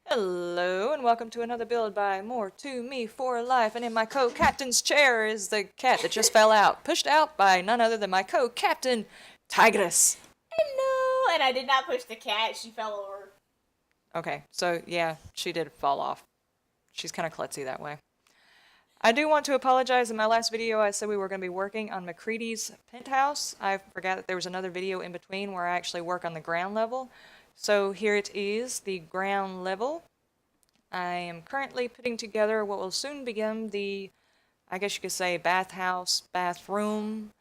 Hello, and welcome to another build by More to Me for Life. And in my co-captain's chair is the cat that just fell out, pushed out by none other than my co-captain, Tigress. Hello! And I did not push the cat, she fell over. Okay, so yeah, she did fall off. She's kind of klutzy that way. I do want to apologize. In my last video, I said we were going to be working on McCready's penthouse. I forgot that there was another video in between where I actually work on the ground level. So here it is, the ground level. I am currently putting together what will soon become the, I guess you could say, bathhouse, bathroom,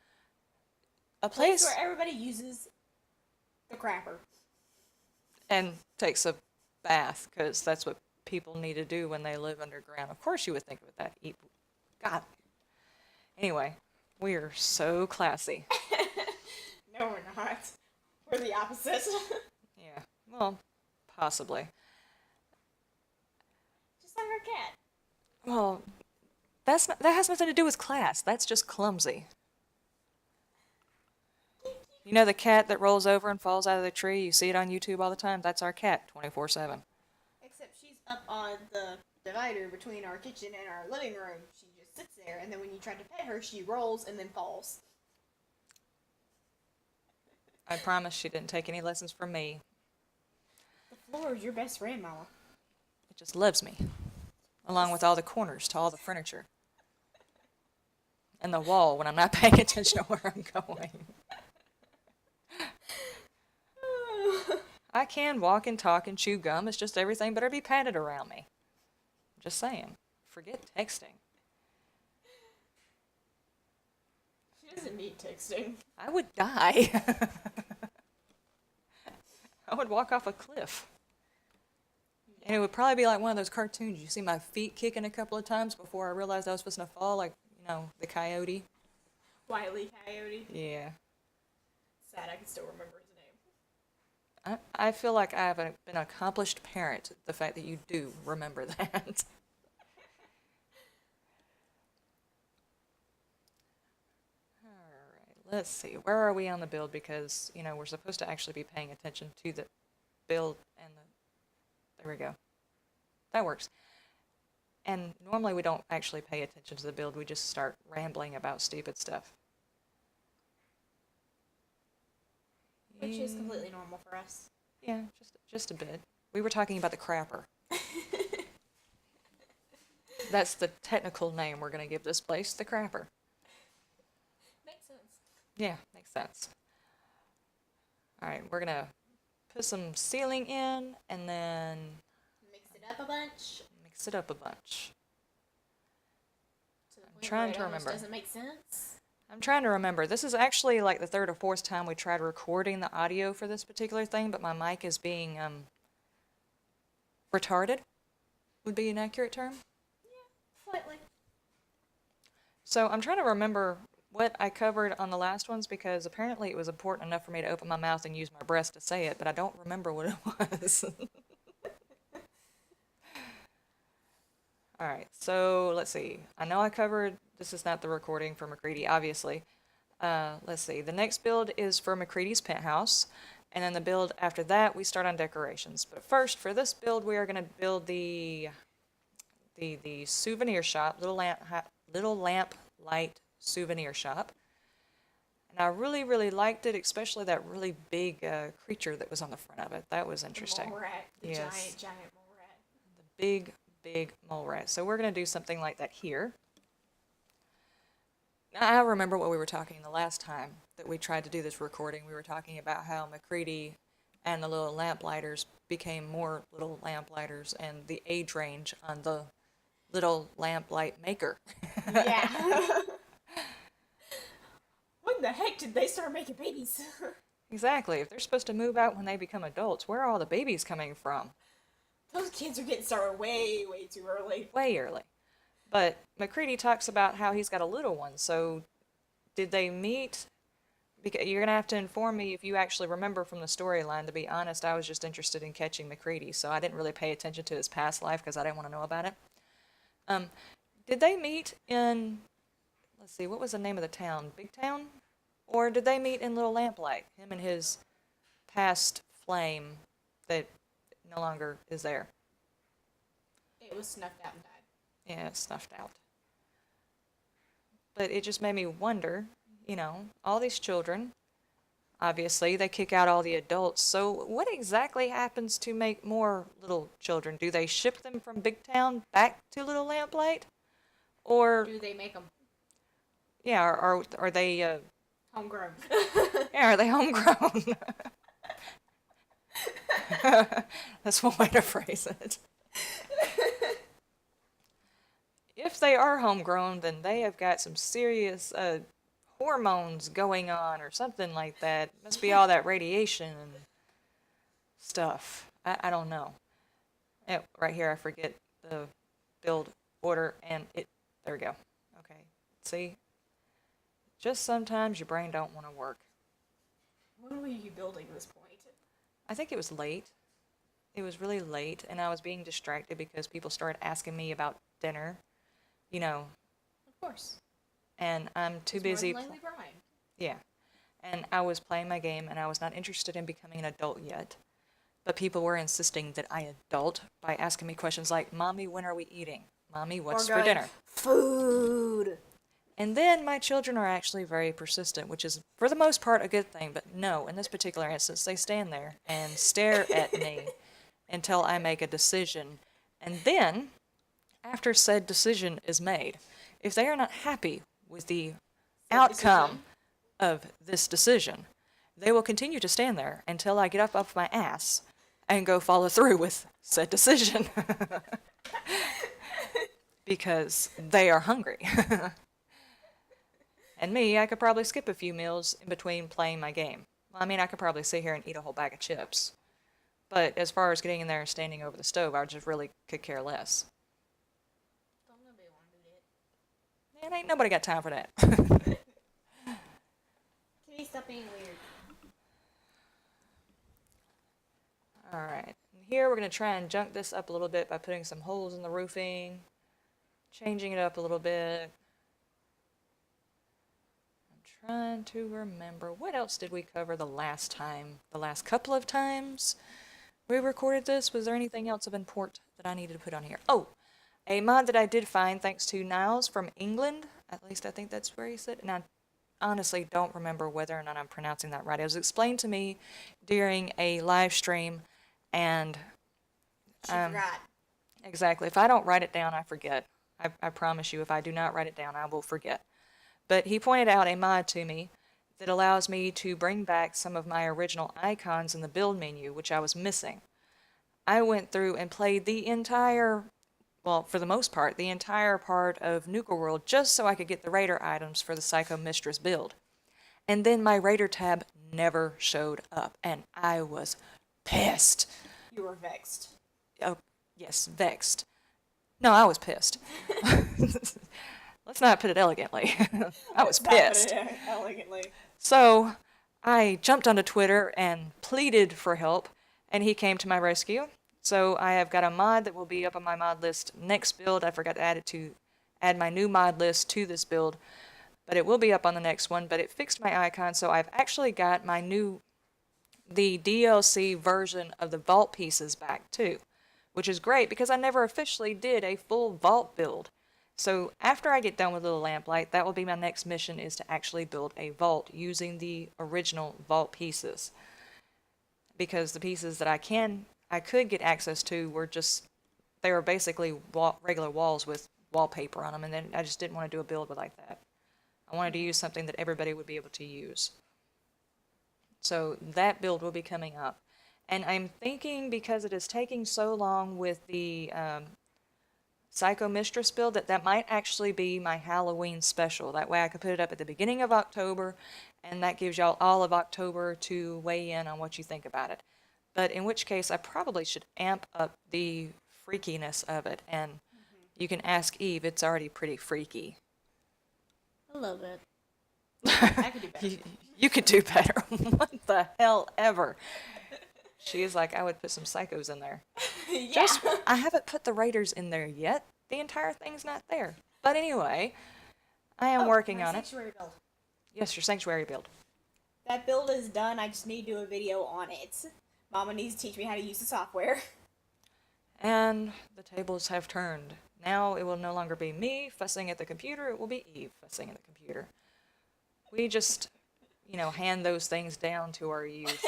a Place place, where everybody uses the crapper. and takes a bath, because that's what people need to do when they live underground. Of course you would think of that. God. Anyway, we are so classy. No, we're not. We're the opposite. Yeah, well, possibly. Just like our cat. Well, that has nothing to do with class. That's just clumsy. You know the cat that rolls over and falls out of the tree? You see it on YouTube all the time? That's our cat, 24/7. Except she's up on the divider between our kitchen and our living room. She just sits there, and then when you try to pet her, she rolls and then falls. I promise she didn't take any lessons from me. The floor is your best friend, Mama. It just loves me, along with all the corners to all the furniture. And the wall when I'm not paying attention to where I'm going. I can walk and talk and chew gum. It's just everything better be padded around me. Just saying. Forget texting. She doesn't need texting. I would die. I would walk off a cliff. And it would probably be like one of those cartoons. You see my feet kicking a couple of times before I realized I was supposed to fall, like, the coyote. Wile E. Coyote. Yeah. Sad I can still remember his name. I feel like I have been an accomplished parent, the fact that you do remember that. Alright, let's see. Where are we on the build? Because, we're supposed to actually be paying attention to the build and the... There we go. That works. And normally we don't actually pay attention to the build, we just start rambling about stupid stuff. Which is completely normal for us. Yeah, just a bit. We were talking about the crapper. That's the technical name we're going to give this place, the crapper. Makes sense. Yeah, makes sense. Alright, we're going to put some ceiling in, and then Mix it up a bunch. mix it up a bunch. To the point trying where to it almost remember. doesn't make sense. I'm trying to remember. This is actually like the third or fourth time we tried recording the audio for this particular thing, but my mic is being, retarded, would be an accurate term. Yeah, slightly. So I'm trying to remember what I covered on the last ones, because apparently it was important enough for me to open my mouth and use my breath to say it, but I don't remember what it was. Alright, so let's see. I know I covered, this is not the recording for McCready, obviously. Let's see, the next build is for McCready's penthouse, and then the build after that, we start on decorations. But first, for this build, we are going to build the souvenir shop, LittleLampLight souvenir shop. And I really, really liked it, especially that really big creature that was on the front of it. That was interesting. The mole rat. The Yes. giant mole rat. The big mole rat. So we're going to do something like that here. I remember what we were talking the last time that we tried to do this recording. We were talking about how McCready and the little lamplighters became more little lamplighters, and the age range on the little lamplight maker. Yeah. When the heck did they start making babies? Exactly. If they're supposed to move out when they become adults, where are all the babies coming from? Those kids are getting started way, way too early. Way early. But McCready talks about how he's got a little one, so did they meet? Because you're going to have to inform me if you actually remember from the storyline. To be honest, I was just interested in catching McCready, so I didn't really pay attention to his past life because I didn't want to know about it. Did they meet in, let's see, what was the name of the town? Big Town? Or did they meet in Little Lamplight? Him and his past flame that no longer is there. It was snuffed out and died. Yeah, it's snuffed out. But it just made me wonder, all these children, obviously, they kick out all the adults. So what exactly happens to make more little children? Do they ship them from Big Town back to LittleLampLight? Or, Do they make them yeah, are they, homegrown? yeah, are they homegrown? That's one way to phrase it. If they are homegrown, then they have got some serious hormones going on or something like that. Must be all that radiation and stuff. I don't know. Right here, I forget the build order, and there we go. Okay, see? Just sometimes your brain don't want to work. When were you building this point? I think it was late. It was really late, and I was being distracted because people started asking me about dinner. Of course. And I'm too busy. Yeah. And I was playing my game, and I was not interested in becoming an adult yet. But people were insisting that I adult by asking me questions like, Mommy, when are we eating? Mommy, what's for dinner? Food! And then my children are actually very persistent, which is, for the most part, a good thing. But no, in this particular instance, they stand there and stare at me until I make a decision. And then, after said decision is made, if they are not happy with the outcome of this decision, they will continue to stand there until I get up off my ass and go follow through with said decision. Because they are hungry. And me, I could probably skip a few meals in between playing my game. Well, I mean, I could probably sit here and eat a whole bag of chips. But as far as getting in there and standing over the stove, I just really could care less. Don't nobody want to do that. Man, ain't nobody got time for that. Can you stop being weird? Alright, here we're going to try and junk this up a little bit by putting some holes in the roofing, changing it up a little bit. I'm trying to remember, what else did we cover the last couple of times we recorded this? Was there anything else of import that I needed to put on here? Oh, a mod that I did find thanks to Niles from England, at least I think that's where he said, and I honestly don't remember whether or not I'm pronouncing that right. It was explained to me during a live stream, and She forgot. exactly. If I don't write it down, I forget. I promise you, if I do not write it down, I will forget. But he pointed out a mod to me that allows me to bring back some of my original icons in the build menu, which I was missing. I went through and played the entire, well, for the most part, the entire part of Nuka World just so I could get the Raider items for the Psycho Mistress build. And then my Raider tab never showed up, and I was pissed. You were vexed. Oh, yes, vexed. No, I was pissed. Let's not put it elegantly. I was pissed. Elegantly. So I jumped onto Twitter and pleaded for help, and he came to my rescue. So I have got a mod that will be up on my mod list next build. I forgot to add my new mod list to this build, but it will be up on the next one. But it fixed my icon, so I've actually got the DLC version of the vault pieces back too, which is great because I never officially did a full vault build. So after I get done with LittleLampLight, that will be my next mission, is to actually build a vault using the original vault pieces. Because the pieces that I could get access to were they were basically regular walls with wallpaper on them, and then I just didn't want to do a build like that. I wanted to use something that everybody would be able to use. So that build will be coming up. And I'm thinking, because it is taking so long with the Psycho Mistress build, that might actually be my Halloween special. That way I could put it up at the beginning of October, and that gives y'all all of October to weigh in on what you think about it. But in which case, I probably should amp up the freakiness of it, and you can ask Eve, it's already pretty freaky. A little bit. I could do better. You could do better. What the hell ever. She is like, I would put some psychos in there. Yeah. I haven't put the Raiders in there yet. The entire thing's not there. But anyway, I am working on it. Sanctuary build. Yes, your sanctuary build. That build is done. I just need to do a video on it. Mama needs to teach me how to use the software. And the tables have turned. Now it will no longer be me fussing at the computer, it will be Eve fussing at the computer. We just, hand those things down to our youth.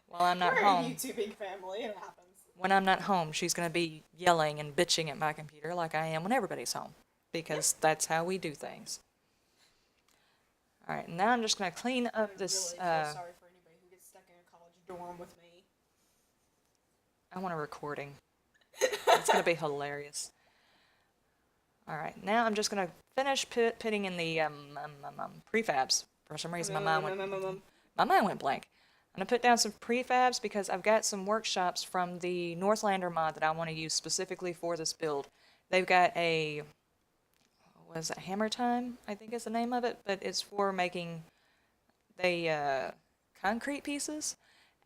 While I'm not We're home. a YouTubing family, it happens. When I'm not home, she's going to be yelling and bitching at my computer like I am when everybody's home. Because that's how we do things. Alright, now I'm just going to clean up this... really feel sorry for anybody who gets stuck in a college dorm with me. I want a recording. It's going to be hilarious. Alright, now I'm just going to finish putting in the prefabs. For some reason, my mind went blank. I'm going to put down some prefabs because I've got some workshops from the Northlander mod that I want to use specifically for this build. They've got a, what is it, Hammer Time, I think is the name of it, but it's for making the concrete pieces.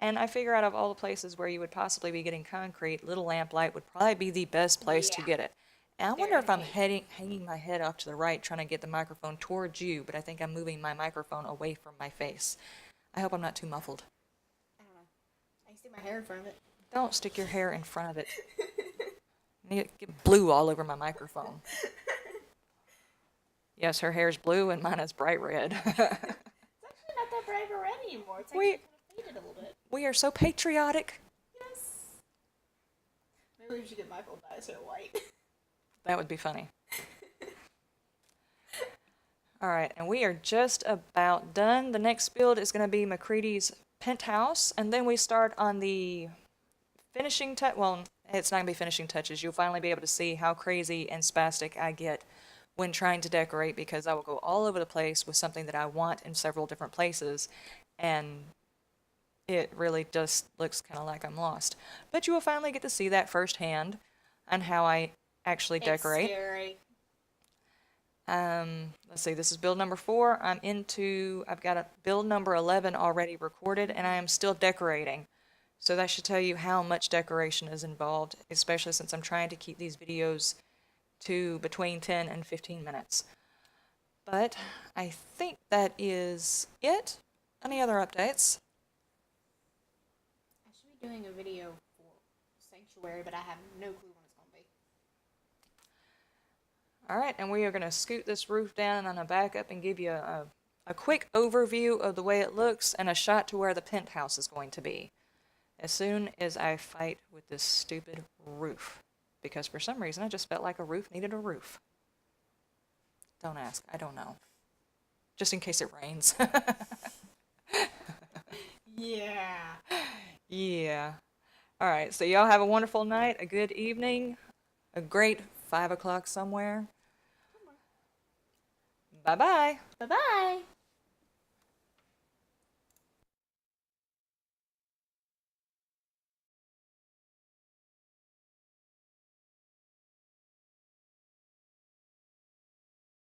And I figure out of all the places where you would possibly be getting concrete, LittleLampLight would probably be the best place to get it. And I wonder if I'm hanging my head off to the right trying to get the microphone towards you, but I think I'm moving my microphone away from my face. I hope I'm not too muffled. I don't know. I can stick my hair in front of it. Don't stick your hair in front of it. You get blue all over my microphone. Yes, her hair's blue and mine is bright red. It's actually not that bright or red anymore. It's actually kind of faded a little bit. We are so patriotic. Yes. Maybe we should get Michael to dye his hair white. That would be funny. Alright, and we are just about done. The next build is going to be McCready's penthouse, and then we start on the finishing touch. Well, it's not going to be finishing touches. You'll finally be able to see how crazy and spastic I get when trying to decorate, because I will go all over the place with something that I want in several different places, and it really just looks kind of like I'm lost. But you will finally get to see that firsthand on how I actually decorate. It's scary. Let's see, this is build number 4. I've got a build number 11 already recorded, and I am still decorating. So that should tell you how much decoration is involved, especially since I'm trying to keep these videos to between 10 and 15 minutes. But I think that is it. Any other updates? I should be doing a video for Sanctuary, but I have no clue when it's going to be. Alright, and we are going to scoot this roof down on a back up and give you a quick overview of the way it looks and a shot to where the penthouse is going to be. As soon as I fight with this stupid roof. Because for some reason I just felt like a roof needed a roof. Don't ask, I don't know. Just in case it rains. Yeah. Yeah. Alright, so y'all have a wonderful night, a good evening, a great 5 o'clock somewhere. Bye-bye. Bye-bye.